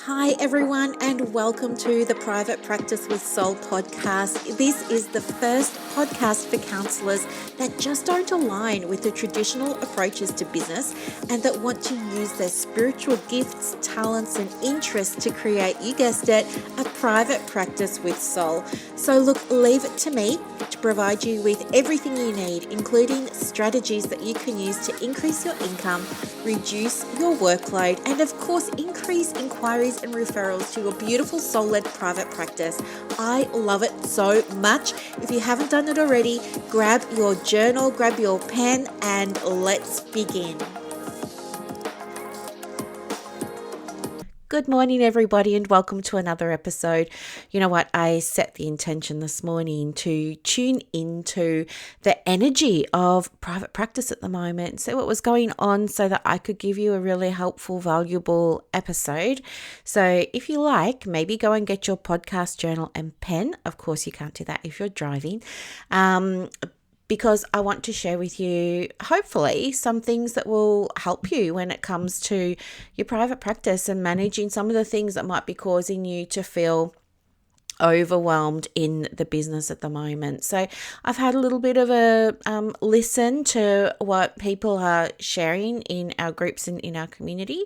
Hi, everyone, and welcome to the Private Practice with Soul podcast. This is the first podcast for counsellors that just don't align with the traditional approaches to business and that want to use their spiritual gifts, talents, and interests to create, you guessed it, a private practice with soul. So, look, leave it to me to provide you with everything you need, including strategies that you can use to increase your income, reduce your workload, and of course, increase inquiries and referrals to your beautiful soul-led private practice. I love it so much. If you haven't done it already, grab your journal, grab your pen, and let's begin. Good morning, everybody, and welcome to another episode. You know what? I set the intention this morning to tune into the energy of private practice at the moment and see what was going on so that I could give you a really helpful, valuable episode. So if you like, maybe go and get your podcast journal and pen. Of course, you can't do that if you're driving. Because I want to share with you, hopefully, some things that will help you when it comes to your private practice and managing some of the things that might be causing you to feel overwhelmed in the business at the moment. So I've had a little bit of a listen to what people are sharing in our groups and in our community.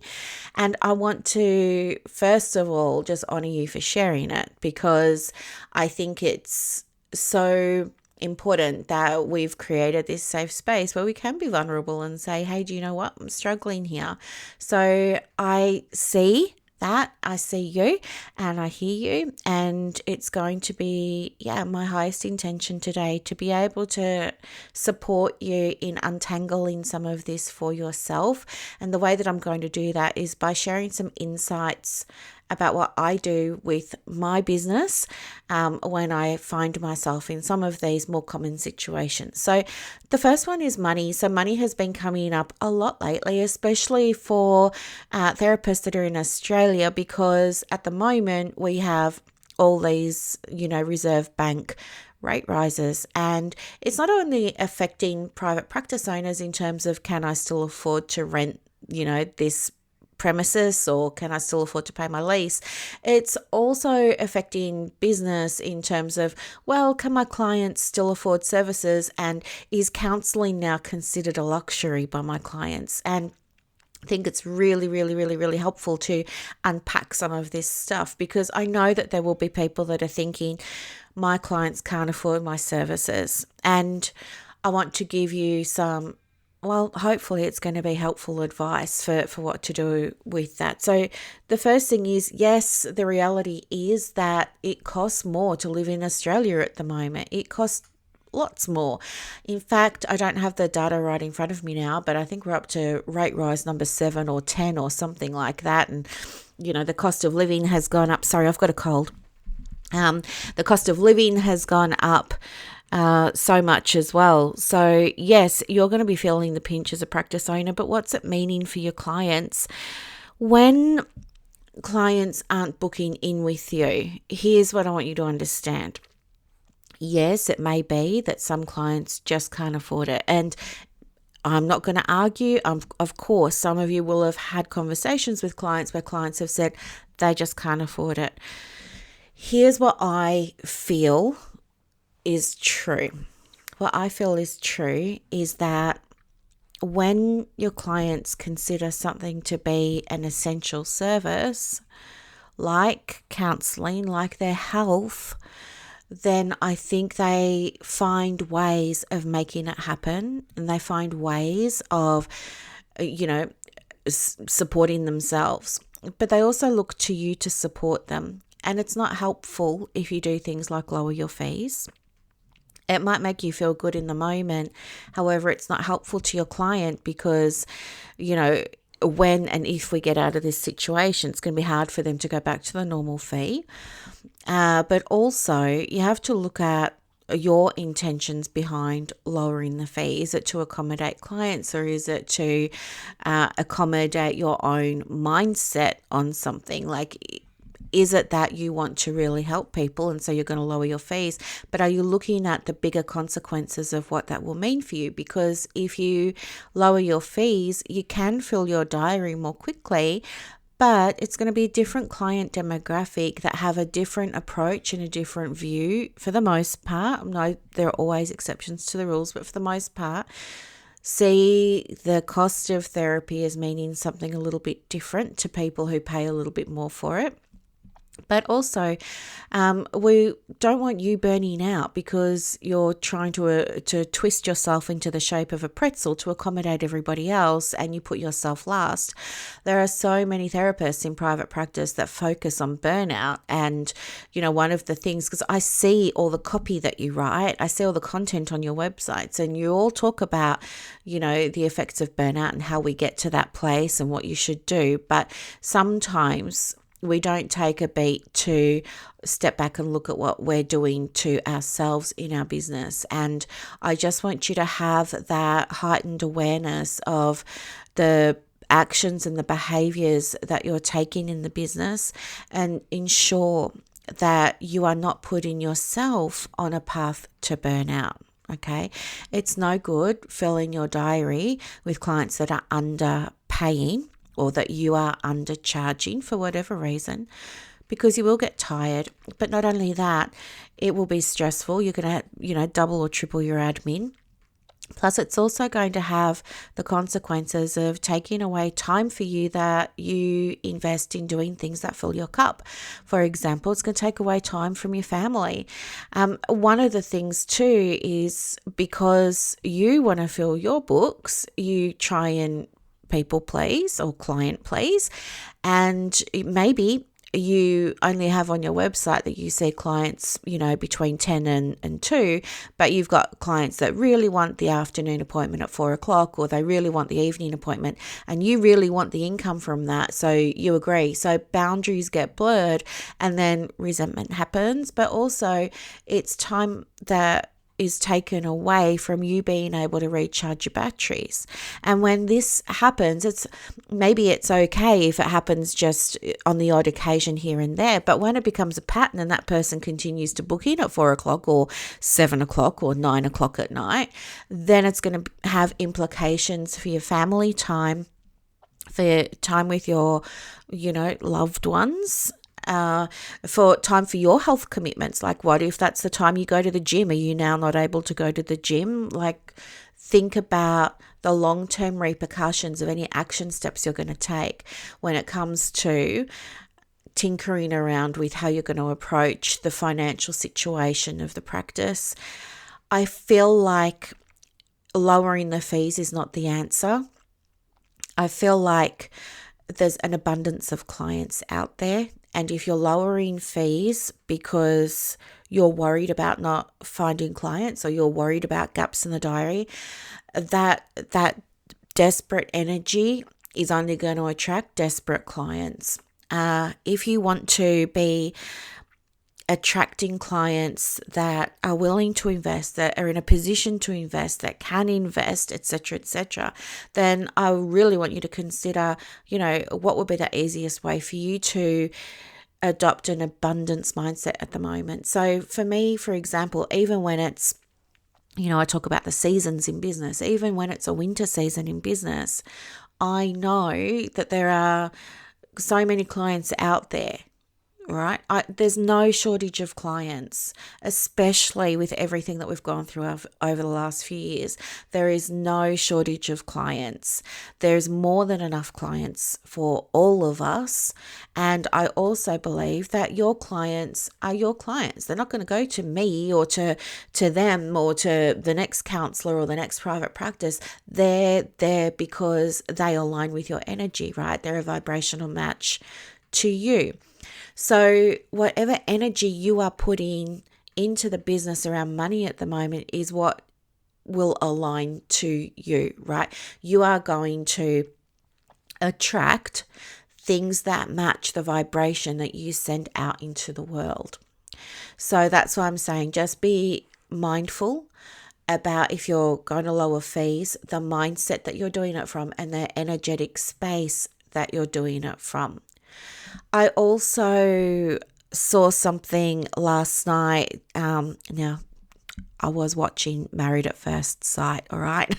And I want to, first of all, just honor you for sharing it, because I think it's so important that we've created this safe space where we can be vulnerable and say, hey, do you know what? I'm struggling here. So I see that, I see you and I hear you, and it's going to be, my highest intention today to be able to support you in untangling some of this for yourself. And the way that I'm going to do that is by sharing some insights about what I do with my business when I find myself in some of these more common situations. So the first one is money. So money has been coming up a lot lately, especially for therapists that are in Australia, because at the moment we have all these, Reserve Bank rate rises, and it's not only affecting private practice owners in terms of, can I still afford to rent, this premises, or can I still afford to pay my lease? It's also affecting business in terms of, well, can my clients still afford services, and is counselling now considered a luxury by my clients? And I think it's really, really, really, really helpful to unpack some of this stuff, because I know that there will be people that are thinking, my clients can't afford my services. And I want to give you some, hopefully it's going to be helpful advice for what to do with that. So the first thing is, yes, the reality is that it costs more to live in Australia at the moment. It costs lots more. In fact, I don't have the data right in front of me now, but I think we're up to rate rise number 7 or 10 or something like that. And, the cost of living has gone up. Sorry, I've got a cold. The cost of living has gone up so much as well. So yes, you're going to be feeling the pinch as a practice owner, but what's it meaning for your clients? When clients aren't booking in with you, here's what I want you to understand. Yes, it may be that some clients just can't afford it. And I'm not going to argue. Of course, some of you will have had conversations with clients where clients have said they just can't afford it. Here's what I feel is true. What I feel is true is that when your clients consider something to be an essential service, like counselling, like their health, then I think they find ways of making it happen, and they find ways of, supporting themselves. But they also look to you to support them. And it's not helpful if you do things like lower your fees. It might make you feel good in the moment. However, it's not helpful to your client, because, when and if we get out of this situation, it's going to be hard for them to go back to the normal fee. But also, you have to look at your intentions behind lowering the fee. Is it to accommodate clients, or is it to accommodate your own mindset on something? Like, Is it that you want to really help people and so you're going to lower your fees? But are you looking at the bigger consequences of what that will mean for you? Because if you lower your fees, you can fill your diary more quickly, but it's going to be a different client demographic that have a different approach and a different view for the most part. No, there are always exceptions to the rules, but for the most part, see the cost of therapy as meaning something a little bit different to people who pay a little bit more for it. But also, we don't want you burning out because you're trying to twist yourself into the shape of a pretzel to accommodate everybody else, and you put yourself last. There are so many therapists in private practice that focus on burnout, and one of the things, because I see all the copy that you write, I see all the content on your websites, and you all talk about the effects of burnout and how we get to that place and what you should do. But sometimes we don't take a beat to step back and look at what we're doing to ourselves in our business. And I just want you to have that heightened awareness of the actions and the behaviors that you're taking in the business, and ensure that you are not putting yourself on a path to burnout. Okay, it's no good filling your diary with clients that are underpaying, or that you are undercharging for whatever reason, because you will get tired. But not only that, it will be stressful. You're going to, double or triple your admin. Plus, it's also going to have the consequences of taking away time for you that you invest in doing things that fill your cup. For example, it's going to take away time from your family. One of the things too is, because you want to fill your books, you try and people please or client please, and maybe you only have on your website that you see clients between 10 and 2, but you've got clients that really want the afternoon appointment at 4 o'clock, or they really want the evening appointment, and you really want the income from that, so you agree. So boundaries get blurred, and then resentment happens. But also, it's time that is taken away from you being able to recharge your batteries. And when this happens, it's okay if it happens just on the odd occasion here and there. But when it becomes a pattern and that person continues to book in at 4 o'clock or 7 o'clock or 9 o'clock at night, then it's going to have implications for your family time, for time with your, loved ones, for time for your health commitments. Like, what if that's the time you go to the gym? Are you now not able to go to the gym? Like, think about the long-term repercussions of any action steps you're going to take when it comes to tinkering around with how you're going to approach the financial situation of the practice. I feel like lowering the fees is not the answer. I feel like there's an abundance of clients out there. And if you're lowering fees because you're worried about not finding clients, or you're worried about gaps in the diary, that desperate energy is only going to attract desperate clients. If you want to be attracting clients that are willing to invest, that are in a position to invest, that can invest, etc., then I really want you to consider, what would be the easiest way for you to adopt an abundance mindset at the moment. So for me, for example, even when it's, I talk about the seasons in business, even when it's a winter season in business, I know that there are so many clients out there, right? There's no shortage of clients, especially with everything that we've gone through over the last few years. There is no shortage of clients. There's more than enough clients for all of us. And I also believe that your clients are your clients. They're not going to go to me or to them or to the next counsellor or the next private practice. They're there because they align with your energy, right? They're a vibrational match to you. So whatever energy you are putting into the business around money at the moment is what will align to you, right? You are going to attract things that match the vibration that you send out into the world. So that's why I'm saying, just be mindful about, if you're going to lower fees, the mindset that you're doing it from and the energetic space that you're doing it from. I also saw something last night. Now, I was watching Married at First Sight, all right?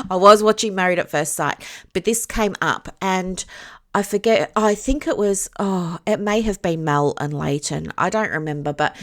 I was watching Married at First Sight, but this came up, and I forget, I think it was, it may have been Mel and Leighton. I don't remember, but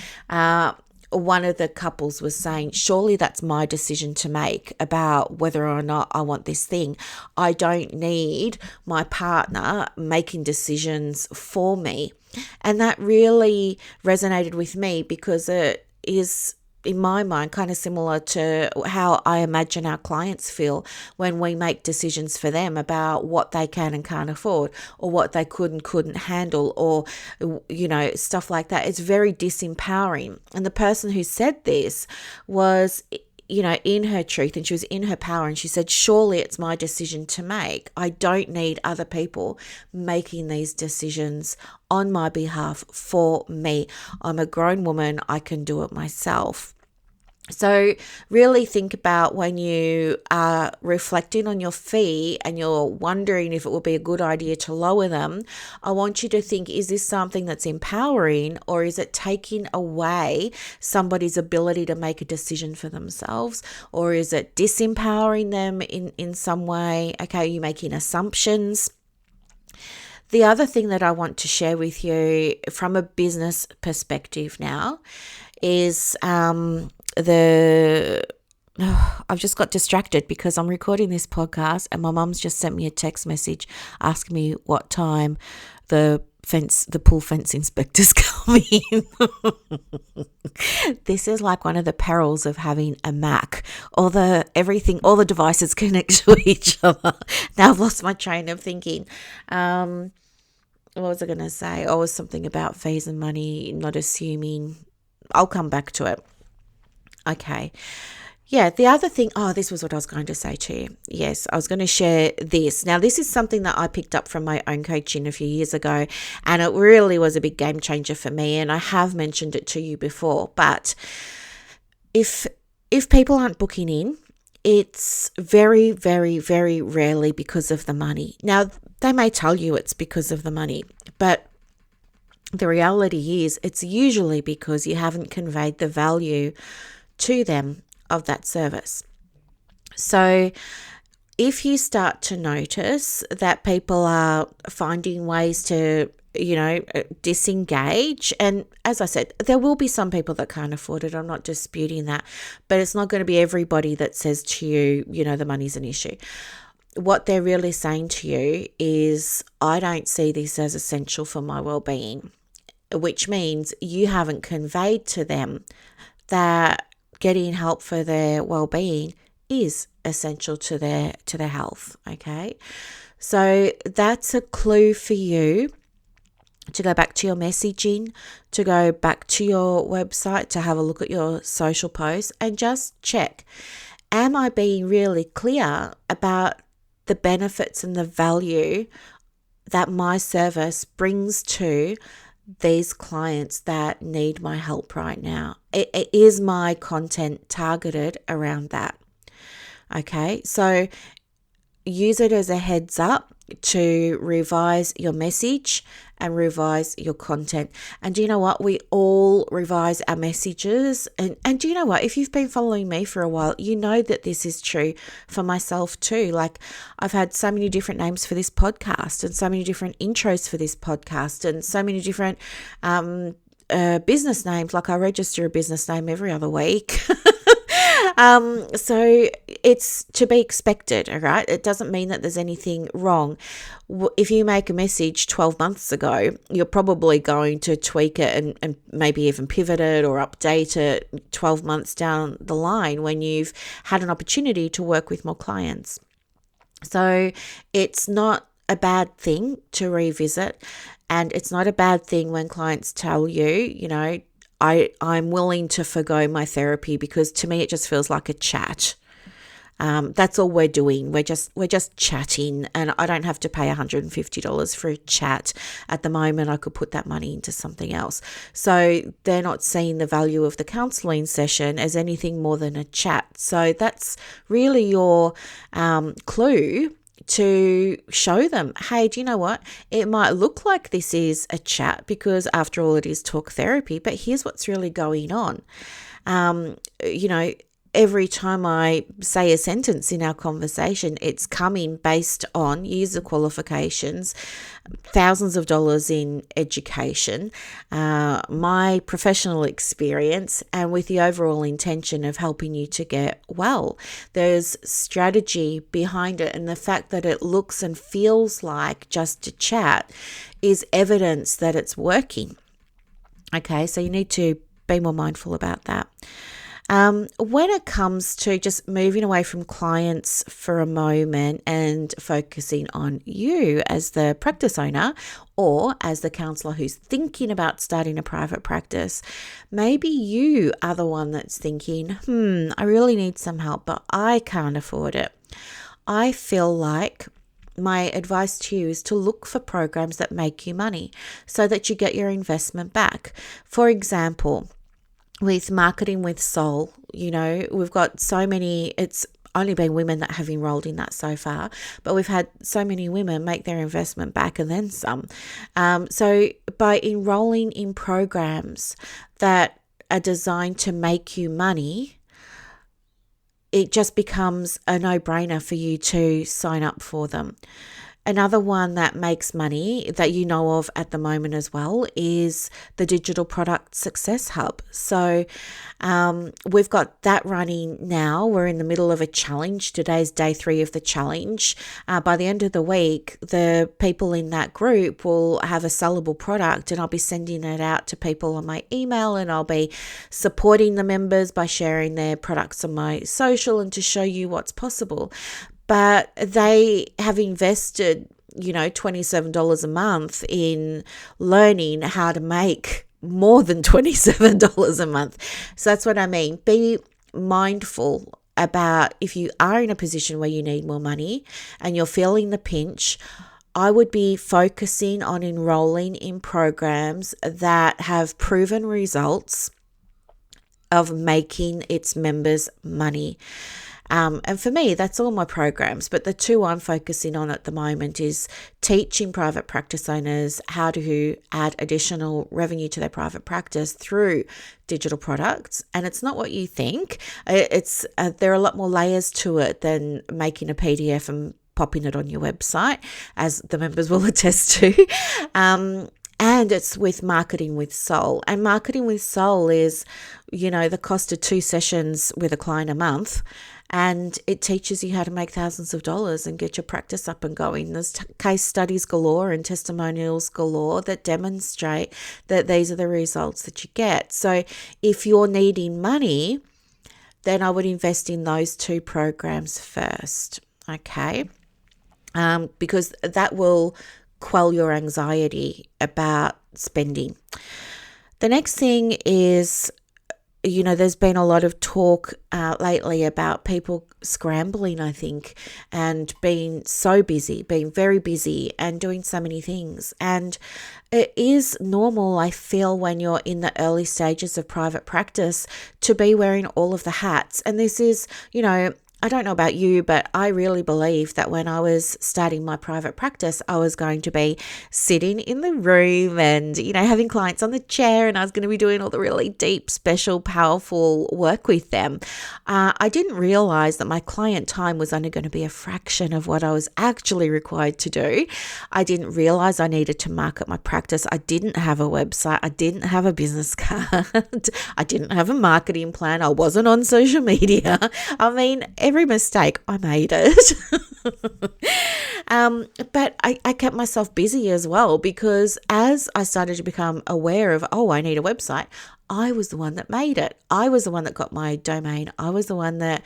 one of the couples was saying, surely that's my decision to make about whether or not I want this thing. I don't need my partner making decisions for me. And that really resonated with me because it is, in my mind, kind of similar to how I imagine our clients feel when we make decisions for them about what they can and can't afford, or what they could and couldn't handle, or, stuff like that. It's very disempowering. And the person who said this was, in her truth, and she was in her power, and she said, surely it's my decision to make. I don't need other people making these decisions on my behalf for me. I'm a grown woman. I can do it myself. So really think about when you are reflecting on your fee and you're wondering if it would be a good idea to lower them. I want you to think, is this something that's empowering, or is it taking away somebody's ability to make a decision for themselves? Or is it disempowering them in some way? Okay, are you making assumptions? The other thing that I want to share with you from a business perspective now is I've just got distracted because I'm recording this podcast and my mum's just sent me a text message asking me what time the pool fence inspector's coming. This is like one of the perils of having a Mac. All the devices connect to each other. Now I've lost my train of thinking. What was I going to say? Oh, it was something about fees and money, not assuming. I'll come back to it. Okay. Yeah, the other thing, this was what I was going to say to you. Yes, I was going to share this. Now, this is something that I picked up from my own coaching a few years ago, and it really was a big game changer for me, and I have mentioned it to you before. But if people aren't booking in, it's very, very, very rarely because of the money. Now, they may tell you it's because of the money, but the reality is it's usually because you haven't conveyed the value to them of that service. So if you start to notice that people are finding ways to, disengage, and as I said, there will be some people that can't afford it. I'm not disputing that, but it's not going to be everybody that says to you, the money's an issue. What they're really saying to you is, I don't see this as essential for my well-being, which means you haven't conveyed to them that getting help for their well-being is essential to their health. Okay, so that's a clue for you to go back to your messaging, to go back to your website, to have a look at your social posts and just check, am I being really clear about the benefits and the value that my service brings to these clients that need my help right now? It is my content targeted around that. Okay, so use it as a heads up to revise your message and revise your content. And do you know what? We all revise our messages. And do you know what? If you've been following me for a while, you know that this is true for myself too. Like, I've had so many different names for this podcast and so many different intros for this podcast and so many different business names. Like, I register a business name every other week. So it's to be expected, all right? It doesn't mean that there's anything wrong. If you make a message 12 months ago, you're probably going to tweak it and maybe even pivot it or update it 12 months down the line when you've had an opportunity to work with more clients. So it's not a bad thing to revisit, and it's not a bad thing when clients tell you, I'm willing to forgo my therapy, because to me it just feels like a chat. That's all we're doing. We're just chatting, and I don't have to pay $150 for a chat. At the moment, I could put that money into something else. So they're not seeing the value of the counselling session as anything more than a chat. So that's really your clue to show them, hey, do you know what? It might look like this is a chat because after all it is talk therapy, but here's what's really going on. every time I say a sentence in our conversation, it's coming based on years of qualifications, thousands of dollars in education, my professional experience, and with the overall intention of helping you to get well. There's strategy behind it, and the fact that it looks and feels like just a chat is evidence that it's working. Okay, so you need to be more mindful about that. When it comes to just moving away from clients for a moment and focusing on you as the practice owner or as the counsellor who's thinking about starting a private practice, maybe you are the one that's thinking, I really need some help, but I can't afford it. I feel like my advice to you is to look for programs that make you money so that you get your investment back. For example, with Marketing with Soul, we've got so many, it's only been women that have enrolled in that so far, but we've had so many women make their investment back and then some. So by enrolling in programs that are designed to make you money, it just becomes a no-brainer for you to sign up for them. Another one that makes money that you know of at the moment as well is the Digital Product Success Hub. So we've got that running now. We're in the middle of a challenge. Today's day 3 of the challenge. By the end of the week, the people in that group will have a sellable product, and I'll be sending it out to people on my email, and I'll be supporting the members by sharing their products on my social and to show you what's possible. But they have invested, $27 a month in learning how to make more than $27 a month. So that's what I mean. Be mindful about if you are in a position where you need more money and you're feeling the pinch. I would be focusing on enrolling in programs that have proven results of making its members money. And for me, that's all my programs. But the 2 I'm focusing on at the moment is teaching private practice owners how to add additional revenue to their private practice through digital products. And it's not what you think. There are a lot more layers to it than making a PDF and popping it on your website, as the members will attest to. And it's with Marketing with Soul. And Marketing with Soul is, the cost of 2 sessions with a client a month. And it teaches you how to make thousands of dollars and get your practice up and going. There's case studies galore and testimonials galore that demonstrate that these are the results that you get. So if you're needing money, then I would invest in those 2 programs first, okay? Because that will quell your anxiety about spending. The next thing is, there's been a lot of talk lately about people scrambling, I think, and being so busy, being very busy and doing so many things. And it is normal, I feel, when you're in the early stages of private practice to be wearing all of the hats. And this is, I don't know about you, but I really believe that when I was starting my private practice, I was going to be sitting in the room and, having clients on the chair, and I was going to be doing all the really deep, special, powerful work with them. I didn't realize that my client time was only going to be a fraction of what I was actually required to do. I didn't realize I needed to market my practice. I didn't have a website. I didn't have a business card. I didn't have a marketing plan. I wasn't on social media. I mean, every mistake, I made it. But I kept myself busy as well, because as I started to become aware of, I need a website, I was the one that made it. I was the one that got my domain. I was the one that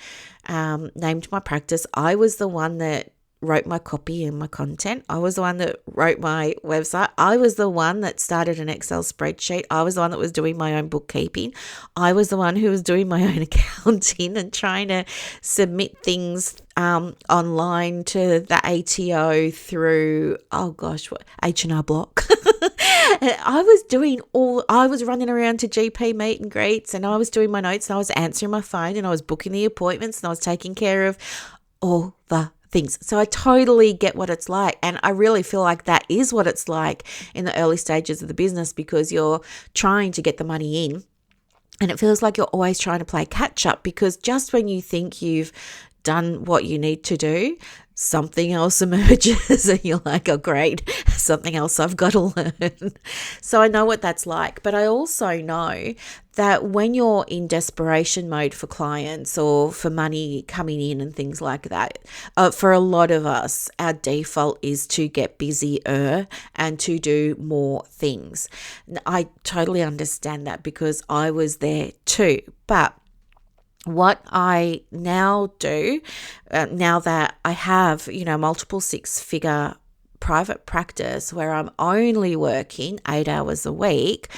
named my practice. I was the one that wrote my copy and my content. I was the one that wrote my website. I was the one that started an Excel spreadsheet. I was the one that was doing my own bookkeeping. I was the one who was doing my own accounting and trying to submit things online to the ATO through, H&R Block. I was running around to GP meet and greets, and I was doing my notes, and I was answering my phone, and I was booking the appointments, and I was taking care of all the things. So I totally get what it's like. And I really feel like that is what it's like in the early stages of the business, because you're trying to get the money in And it feels like you're always trying to play catch up, because just when you think you've done what you need to do, something else emerges and you're like, oh, great, something else I've got to learn. So I know what that's like. But I also know that when you're in desperation mode for clients or for money coming in and things like that, for a lot of us, our default is to get busier and to do more things. I totally understand that, because I was there too. But what I now do, now that I have, multiple six-figure private practice where I'm only working 8 hours a week,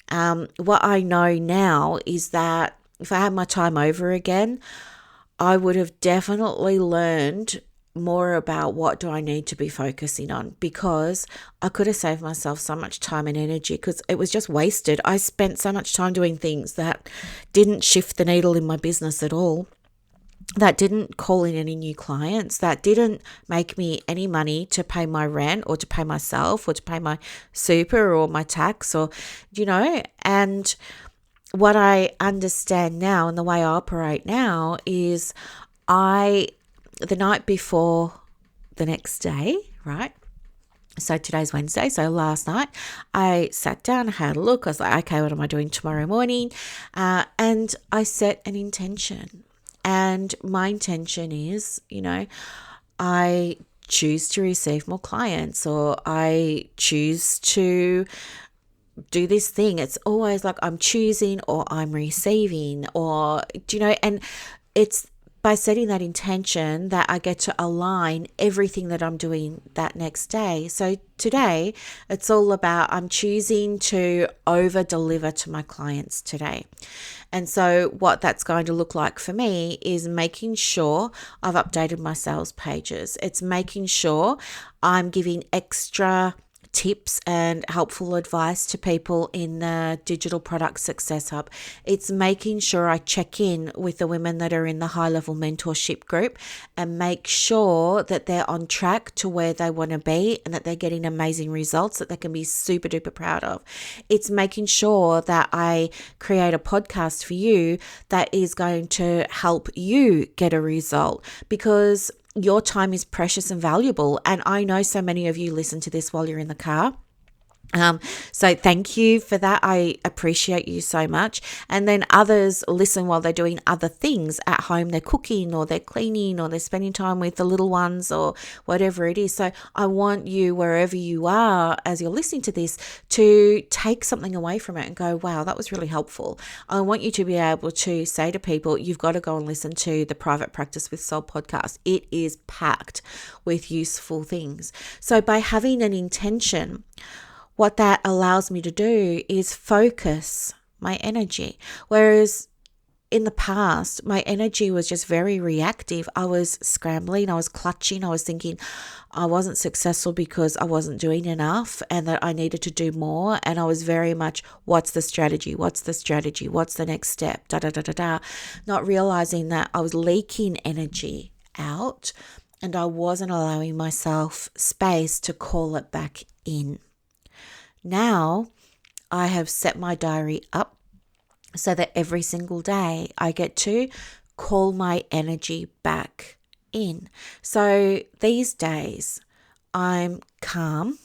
what I know now is that if I had my time over again, I would have definitely learned more about what do I need to be focusing on, because I could have saved myself so much time and energy, because it was just wasted. I spent so much time doing things that didn't shift the needle in my business at all, that didn't call in any new clients, that didn't make me any money to pay my rent or to pay myself or to pay my super or my tax, or, and what I understand now and the way I operate now is the night before the next day, right? So today's Wednesday. So last night I sat down, had a look. I was like, okay, what am I doing tomorrow morning? And I set an intention. And my intention is, I choose to receive more clients, or I choose to do this thing. It's always like I'm choosing or I'm receiving, or, and it's by setting that intention that I get to align everything that I'm doing that next day. So today, it's all about I'm choosing to over deliver to my clients today. And so what that's going to look like for me is making sure I've updated my sales pages. It's making sure I'm giving extra tips and helpful advice to people in the Digital Product Success Hub. It's making sure I check in with the women that are in the high level mentorship group and make sure that they're on track to where they want to be and that they're getting amazing results that they can be super duper proud of. It's making sure that I create a podcast for you that is going to help you get a result, because your time is precious and valuable. And I know so many of you listen to this while you're in the car. So thank you for that. I appreciate you so much. And then others listen while they're doing other things at home. They're cooking or they're cleaning or they're spending time with the little ones or whatever it is. So I want you, wherever you are, as you're listening to this, to take something away from it and go, wow, that was really helpful. I want you to be able to say to people, you've got to go and listen to the Private Practice with Soul podcast. It is packed with useful things. So by having an intention, what that allows me to do is focus my energy. Whereas in the past, my energy was just very reactive. I was scrambling, I was clutching, I was thinking I wasn't successful because I wasn't doing enough and that I needed to do more. And I was very much, what's the strategy? What's the strategy? What's the next step? Not realizing that I was leaking energy out and I wasn't allowing myself space to call it back in. Now I have set my diary up so that every single day I get to call my energy back in. So these days I'm calm,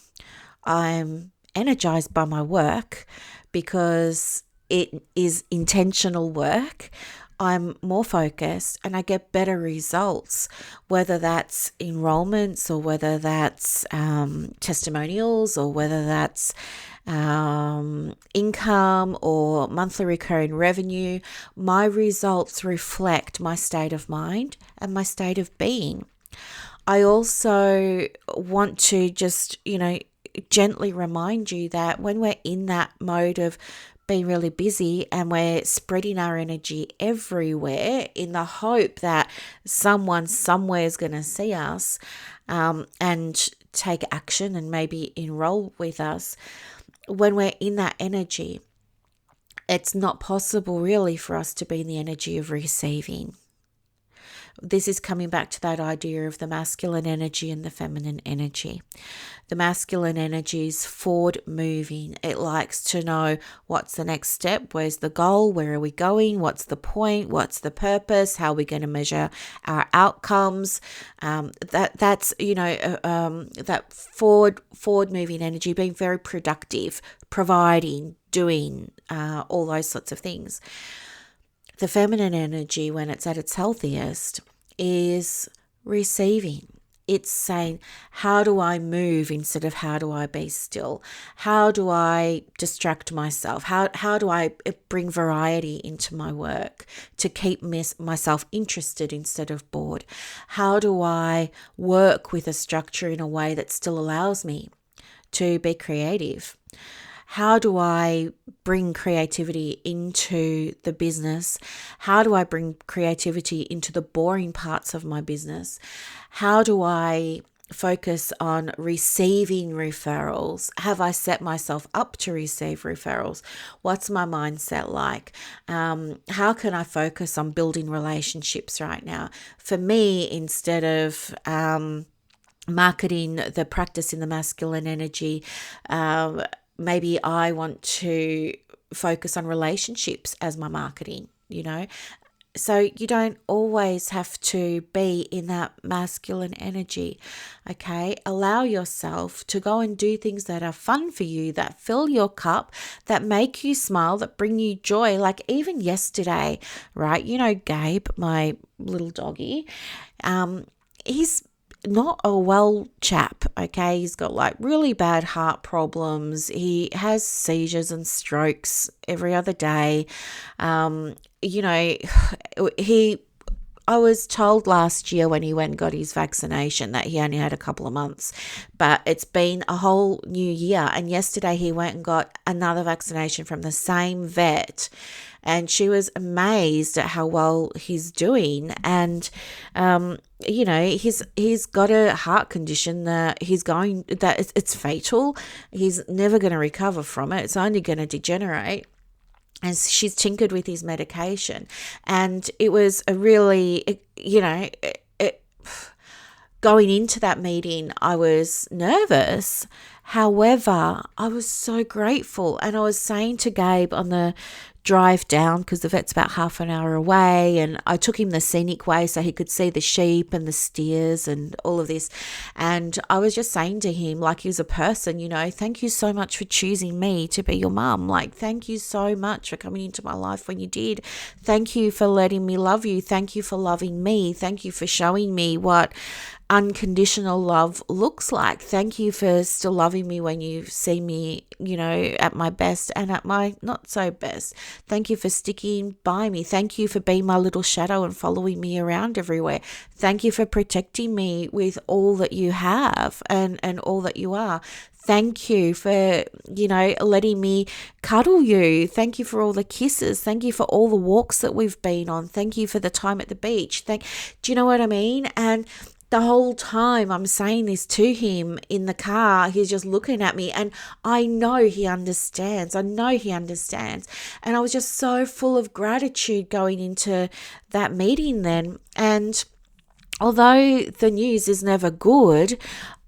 I'm energized by my work because it is intentional work. I'm more focused and I get better results, whether that's enrollments or whether that's testimonials or whether that's income or monthly recurring revenue. My results reflect my state of mind and my state of being. I also want to just, gently remind you that when we're in that mode of being really busy and we're spreading our energy everywhere in the hope that someone somewhere is going to see us and take action and maybe enroll with us, when we're in that energy, it's not possible really for us to be in the energy of receiving. this is coming back to that idea of the masculine energy and the feminine energy. The masculine energy is forward moving. It likes to know what's the next step, where's the goal, where are we going, what's the point, what's the purpose, how are we going to measure our outcomes. That's that forward moving energy, being very productive, providing, doing, all those sorts of things. The feminine energy, when it's at its healthiest, is receiving. It's saying, how do I move instead of how do I be still? How do I distract myself? How do I bring variety into my work to keep myself interested instead of bored? How do I work with a structure in a way that still allows me to be creative? How do I bring creativity into the business? How do I bring creativity into the boring parts of my business? How do I focus on receiving referrals? Have I set myself up to receive referrals? What's my mindset like? How can I focus on building relationships right now? For me, instead of marketing the practice in the masculine energy, maybe I want to focus on relationships as my marketing, So you don't always have to be in that masculine energy, okay? Allow yourself to go and do things that are fun for you, that fill your cup, that make you smile, that bring you joy. Like even yesterday, right? Gabe, my little doggy, he's not a well chap, okay? He's got like really bad heart problems. He has seizures and strokes every other day. I was told last year when he went and got his vaccination that he only had a couple of months, but it's been a whole new year. And yesterday he went and got another vaccination from the same vet, and she was amazed at how well he's doing. And he's got a heart condition that it's fatal. He's never going to recover from it. It's only going to degenerate. And she's tinkered with his medication. And it was a really, going into that meeting, I was nervous. However, I was so grateful. And I was saying to Gabe on the drive down, because the vet's about half an hour away, and I took him the scenic way so he could see the sheep and the steers and all of this. And I was just saying to him, like he was a person, thank you so much for choosing me to be your mum. Like, thank you so much for coming into my life when you did. Thank you for letting me love you. Thank you for loving me. Thank you for showing me what unconditional love looks like. Thank you for still loving me when you see me, at my best and at my not so best. Thank you for sticking by me. Thank you for being my little shadow and following me around everywhere. Thank you for protecting me with all that you have and all that you are. Thank you for, letting me cuddle you. Thank you for all the kisses. Thank you for all the walks that we've been on. Thank you for the time at the beach. Do you know what I mean? And the whole time I'm saying this to him in the car, he's just looking at me, and I know he understands. And I was just so full of gratitude going into that meeting then. And although the news is never good,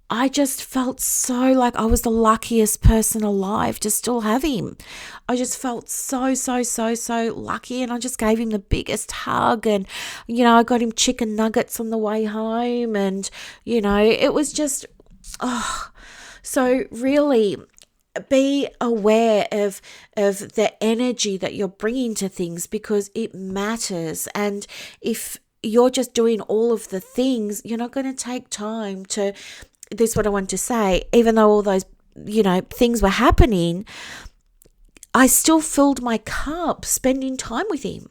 I just felt so like I was the luckiest person alive to still have him. I just felt so lucky, and I just gave him the biggest hug, and, I got him chicken nuggets on the way home, and, it was just, so really be aware of the energy that you're bringing to things, because it matters. And if you're just doing all of the things, you're not going to take time to, this is what I want to say, even though all those, things were happening, I still filled my cup spending time with him.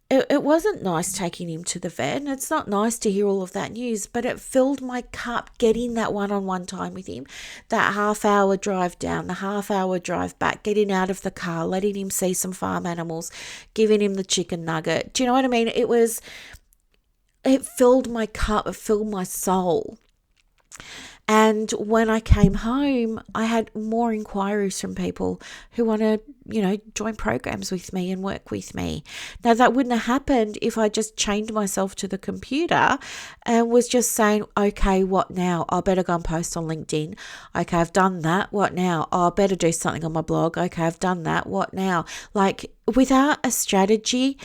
It wasn't nice taking him to the vet, and it's not nice to hear all of that news, but it filled my cup getting that one-on-one time with him, that half-hour drive down, the half-hour drive back, getting out of the car, letting him see some farm animals, giving him the chicken nugget. Do you know what I mean? It filled my cup, it filled my soul. And when I came home, I had more inquiries from people who want to, join programs with me and work with me. Now, that wouldn't have happened if I just chained myself to the computer and was just saying, okay, what now? I better go and post on LinkedIn. Okay, I've done that. What now? Oh, I better do something on my blog. Okay, I've done that. What now? Like, without a strategy,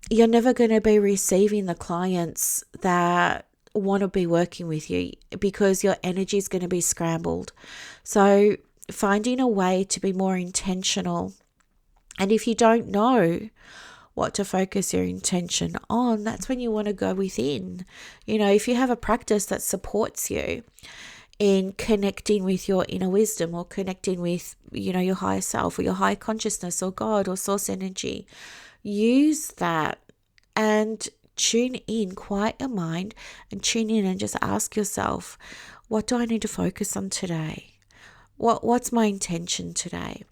you're never going to be receiving the clients that want to be working with you, because your energy is going to be scrambled. So finding a way to be more intentional. And if you don't know what to focus your intention on, that's when you want to go within. If you have a practice that supports you in connecting with your inner wisdom, or connecting with, your higher self, or your higher consciousness, or God, or source energy, use that and tune in, quiet your mind and tune in and just ask yourself, what do I need to focus on today? What's my intention today?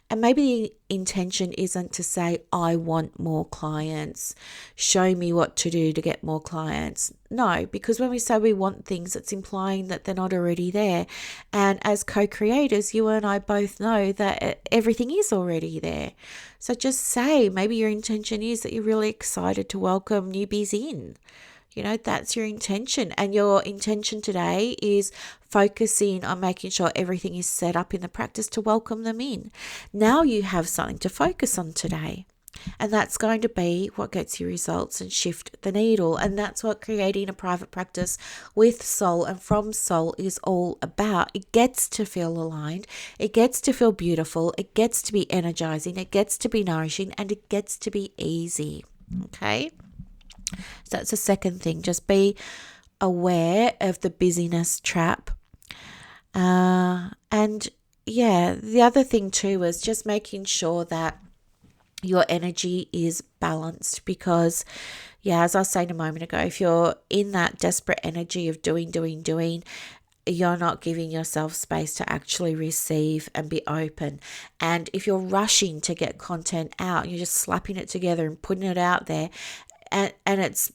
And maybe the intention isn't to say, I want more clients, show me what to do to get more clients. No, because when we say we want things, it's implying that they're not already there. And as co-creators, you and I both know that everything is already there. So just say, maybe your intention is that you're really excited to welcome newbies in. That's your intention. And your intention today is focusing on making sure everything is set up in the practice to welcome them in. Now you have something to focus on today. And that's going to be what gets you results and shift the needle. And that's what creating a private practice with soul and from soul is all about. It gets to feel aligned. It gets to feel beautiful. It gets to be energizing. It gets to be nourishing. And it gets to be easy. Okay? So that's the second thing. Just be aware of the busyness trap. And the other thing too is just making sure that your energy is balanced, because, as I was saying a moment ago, if you're in that desperate energy of doing, you're not giving yourself space to actually receive and be open. And if you're rushing to get content out, you're just slapping it together and putting it out there, and it's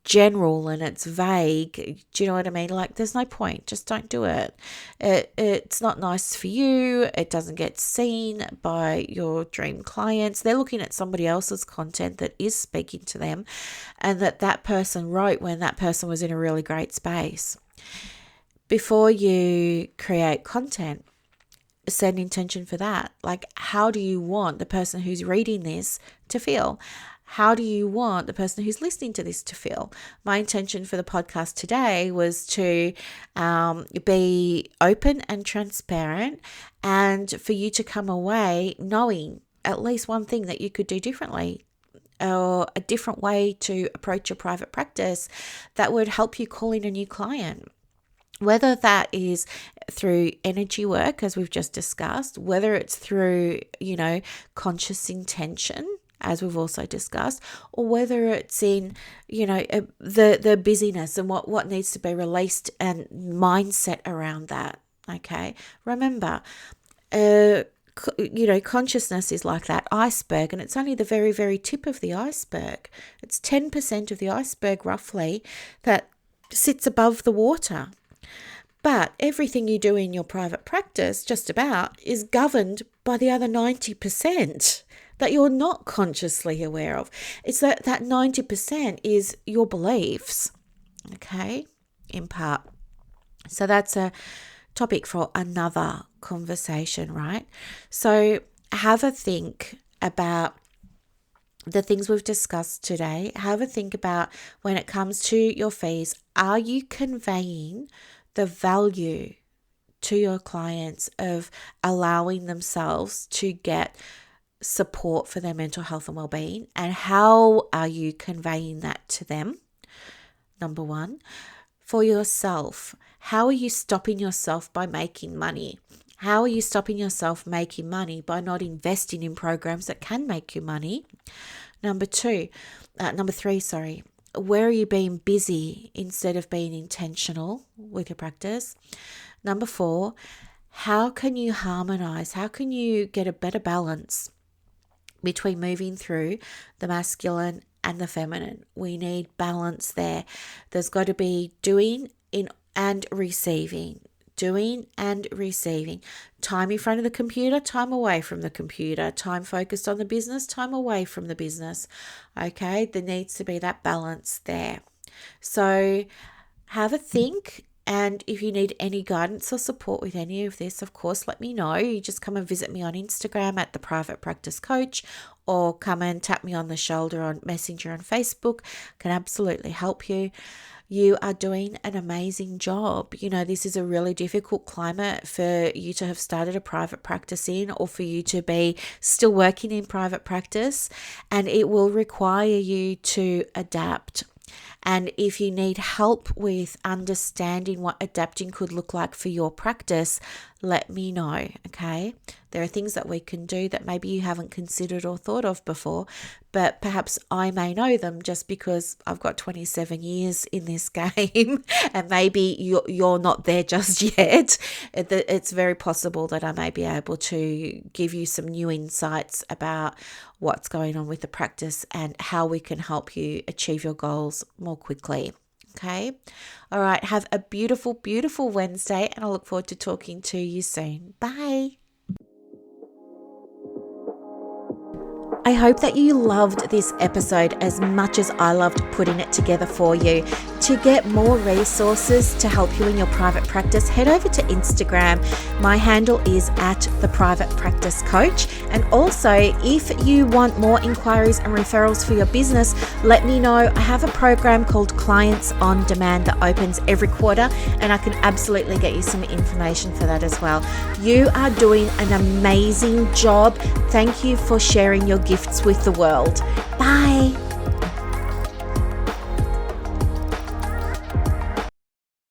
general and it's vague. Do you know what I mean? Like, there's no point. Just don't do it. It's not nice for you. It doesn't get seen by your dream clients. They're looking at somebody else's content that is speaking to them, and that person wrote when that person was in a really great space. Before you create content, set an intention for that. Like, how do you want the person who's reading this to feel? How do you want the person who's listening to this to feel? My intention for the podcast today was to be open and transparent, and for you to come away knowing at least one thing that you could do differently, or a different way to approach your private practice that would help you call in a new client. Whether that is through energy work, as we've just discussed, whether it's through, conscious intention, as we've also discussed, or whether it's in, the busyness and what needs to be released and mindset around that. Okay. Remember, consciousness is like that iceberg, and it's only the very, very tip of the iceberg. It's 10% of the iceberg, roughly, that sits above the water. But everything you do in your private practice, just about, is governed by the other 90% that you're not consciously aware of. It's that 90% is your beliefs, okay, in part. So that's a topic for another conversation, right? So have a think about the things we've discussed today. Have a think about, when it comes to your fees, are you conveying the value to your clients of allowing themselves to get support for their mental health and well-being, and how are you conveying that to them? Number one. For yourself, how are you stopping yourself by making money? How are you stopping yourself making money by not investing in programs that can make you money? Number three, where are you being busy instead of being intentional with your practice? Number 4, how can you harmonize? How can you get a better balance between moving through the masculine and the feminine? We need balance there. There's got to be doing in and receiving. Doing and receiving. Time in front of the computer, time away from the computer. Time focused on the business, time away from the business. Okay, there needs to be that balance there. So have a think. And if you need any guidance or support with any of this, of course, let me know. You just come and visit me on Instagram at The Private Practice Coach, or come and tap me on the shoulder on Messenger and Facebook. I can absolutely help you. You are doing an amazing job. You know, this is a really difficult climate for you to have started a private practice in, or for you to be still working in private practice, and it will require you to adapt. And if you need help with understanding what adapting could look like for your practice, let me know, okay? There are things that we can do that maybe you haven't considered or thought of before, but perhaps I may know them just because I've got 27 years in this game, and maybe you're not there just yet. It's very possible that I may be able to give you some new insights about what's going on with the practice and how we can help you achieve your goals more quickly. Okay. All right. Have a beautiful, beautiful Wednesday, and I look forward to talking to you soon. Bye. I hope that you loved this episode as much as I loved putting it together for you. To get more resources to help you in your private practice, head over to Instagram. My handle is at The Private Practice Coach. And also, if you want more inquiries and referrals for your business, let me know. I have a program called Clients on Demand that opens every quarter, and I can absolutely get you some information for that as well. You are doing an amazing job. Thank you for sharing your gifts with the world. Bye.